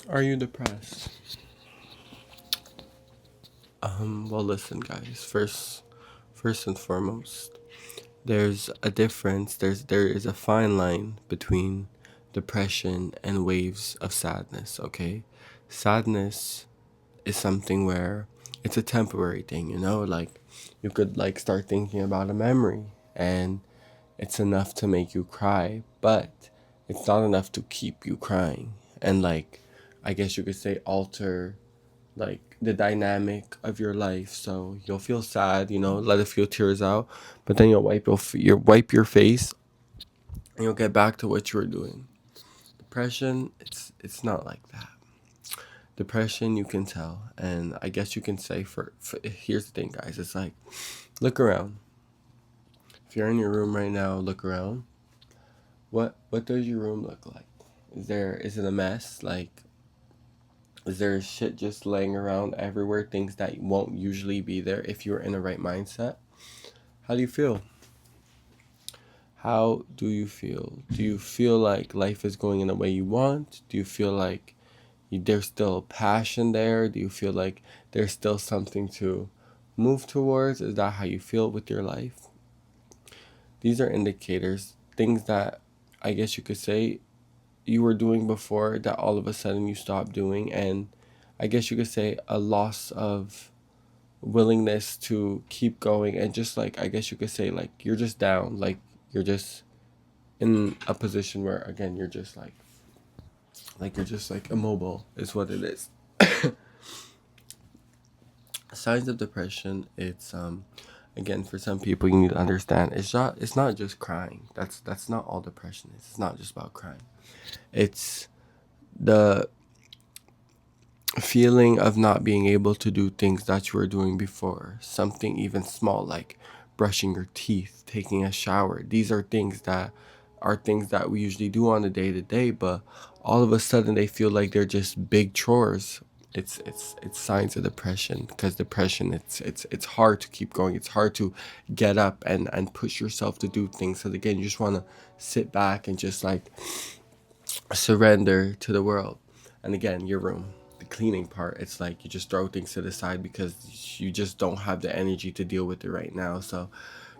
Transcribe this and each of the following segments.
Are you depressed? Well, listen, guys. First and foremost, there's a difference. There is a fine line between depression and waves of sadness. Okay, sadness is something where it's a temporary thing. Like you could like start thinking about a memory, and it's enough to make you cry, but it's not enough to keep you crying. And like, I guess you could say alter like the dynamic of your life. So you'll feel sad, let a few tears out, but then you'll wipe your face and you'll get back to what you were doing. Depression, it's not like that. Depression, you can tell, and I guess you can say for here's the thing, guys. It's like look around. If you're in your room right now, look around. What does your room look like? Is it a mess? Like is there shit just laying around everywhere? Things that won't usually be there if you're in the right mindset? How do you feel? How do you feel? Do you feel like life is going in the way you want? Do you feel like there's still passion there? Do you feel like there's still something to move towards? Is that how you feel with your life? These are indicators, things that I guess you could say you were doing before that all of a sudden you stopped doing, and I guess you could say a loss of willingness to keep going, and just like I guess you could say like you're just down, like you're just in a position where again you're just like immobile is what it is. Signs of depression, it's again for some people you need to understand it's not just crying. That's not all depression is. It's not just about crying. It's the feeling of not being able to do things that you were doing before. Something even small like brushing your teeth, taking a shower. These are things that we usually do on a day to day, but all of a sudden they feel like they're just big chores. It's signs of depression, because depression, it's hard to keep going. It's hard to get up and push yourself to do things. So again, you just want to sit back and just like surrender to the world. And again, your room, the cleaning part, it's like you just throw things to the side because you just don't have the energy to deal with it right now. So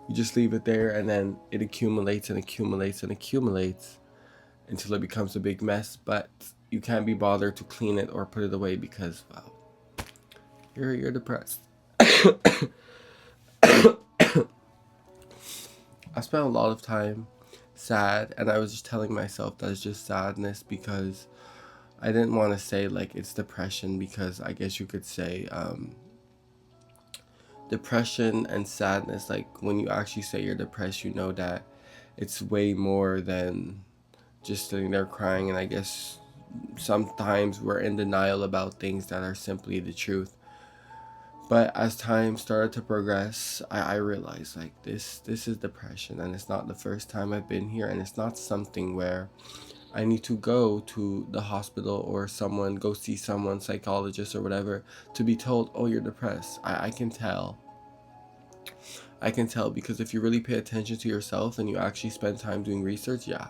you just leave it there, and then it accumulates and accumulates and accumulates until it becomes a big mess. But you can't be bothered to clean it or put it away because, well, you're depressed. I spent a lot of time sad, and I was just telling myself that it's just sadness because I didn't want to say like it's depression, because I guess you could say depression and sadness. Like when you actually say you're depressed, you know that it's way more than just sitting there crying. And I guess sometimes we're in denial about things that are simply the truth. But as time started to progress, I realized like this is depression, and it's not the first time I've been here, and it's not something where I need to go to the hospital or someone go see someone, psychologist or whatever, to be told, oh, you're depressed. I can tell. I can tell because if you really pay attention to yourself and you actually spend time doing research, yeah,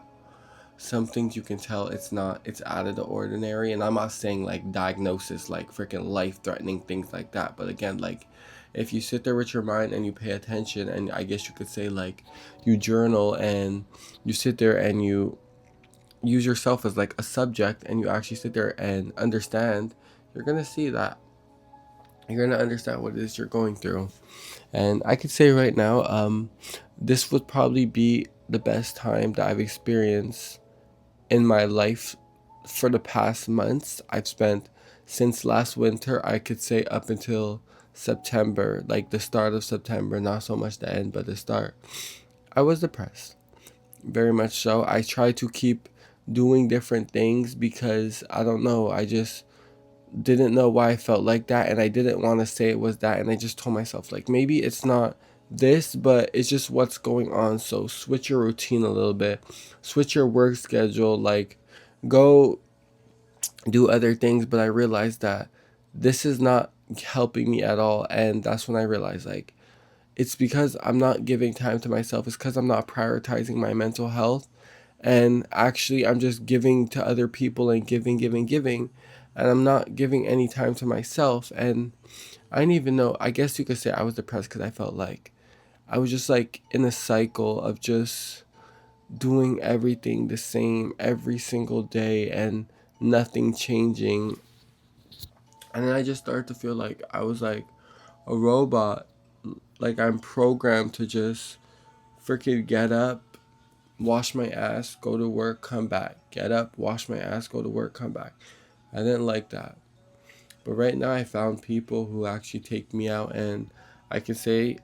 some things you can tell it's out of the ordinary. And I'm not saying like diagnosis, like freaking life threatening things like that. But again, like if you sit there with your mind and you pay attention, and I guess you could say like you journal and you sit there and you use yourself as like a subject, and you actually sit there and understand, you're gonna see that you're gonna understand what it is you're going through. And I could say right now, this would probably be the best time that I've experienced in my life for the past months. I've spent since last winter, I could say up until September, like the start of September, not so much the end, but the start. I was depressed, very much so. I try to keep doing different things because I don't know, I just didn't know why I felt like that, and I didn't want to say it was that, and I just told myself like maybe it's not this, but it's just what's going on. So switch your routine a little bit, switch your work schedule, like go do other things. But I realized that this is not helping me at all, and that's when I realized like it's because I'm not giving time to myself. It's because I'm not prioritizing my mental health. And actually, I'm just giving to other people and giving, giving, giving. and I'm not giving any time to myself. And I didn't even know, I guess you could say I was depressed because I felt like I was just like in a cycle of just doing everything the same every single day and nothing changing. And then I just started to feel like I was like a robot. Like I'm programmed to just freaking get up, wash my ass, go to work, come back. Get up, wash my ass, go to work, come back. I didn't like that. But right now I found people who actually take me out, and I can say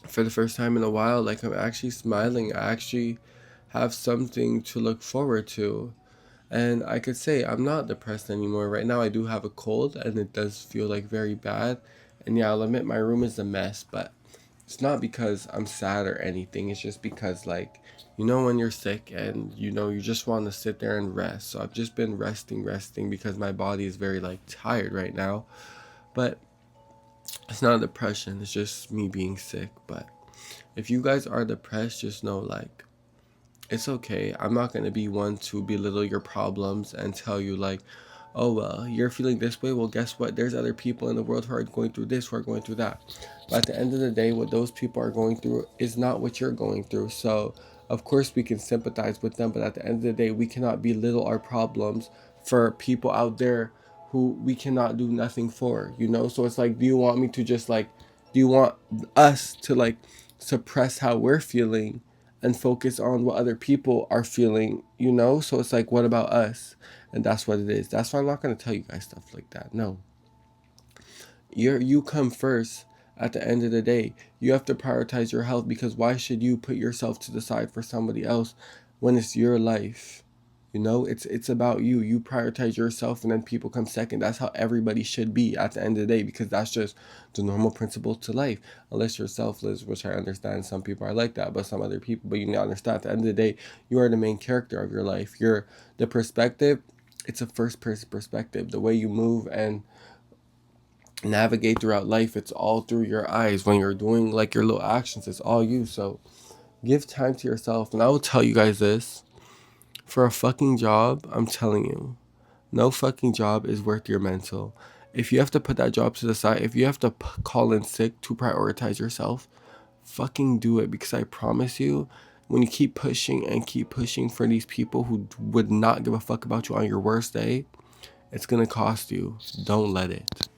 for the first time in a while, like I'm actually smiling. I actually have something to look forward to. And I could say I'm not depressed anymore. Right now I do have a cold and it does feel like very bad. And yeah, I'll admit my room is a mess, but it's not because I'm sad or anything. It's just because, like, you know, when you're sick and you know you just want to sit there and rest. So I've just been resting because my body is very like tired right now. But it's not depression, it's just me being sick. But if you guys are depressed, just know, like, it's okay. I'm not going to be one to belittle your problems and tell you, like, oh, well, you're feeling this way. Well, guess what? There's other people in the world who are going through this, who are going through that. But at the end of the day, what those people are going through is not what you're going through. So, of course, we can sympathize with them. But at the end of the day, we cannot belittle our problems for people out there who we cannot do nothing for, you know? So it's like, do you want me to just, like, do you want us to, like, suppress how we're feeling and focus on what other people are feeling, you know? So it's like, what about us? And that's what it is. That's why I'm not going to tell you guys stuff like that. No. You come first at the end of the day. You have to prioritize your health, because why should you put yourself to the side for somebody else when it's your life? You know, it's about you. You prioritize yourself and then people come second. That's how everybody should be at the end of the day, because that's just the normal principle to life. Unless you're selfless, which I understand some people are like that, but some other people, but you need to understand at the end of the day, you are the main character of your life. You're the perspective. It's a first person perspective. The way you move and navigate throughout life, it's all through your eyes. When you're doing like your little actions, it's all you. So give time to yourself. And I will tell you guys this, for a fucking job, I'm telling you, no fucking job is worth your mental. If you have to put that job to the side, if you have to call in sick to prioritize yourself, fucking do it. Because I promise you, when you keep pushing for these people who would not give a fuck about you on your worst day, it's gonna cost you. Don't let it.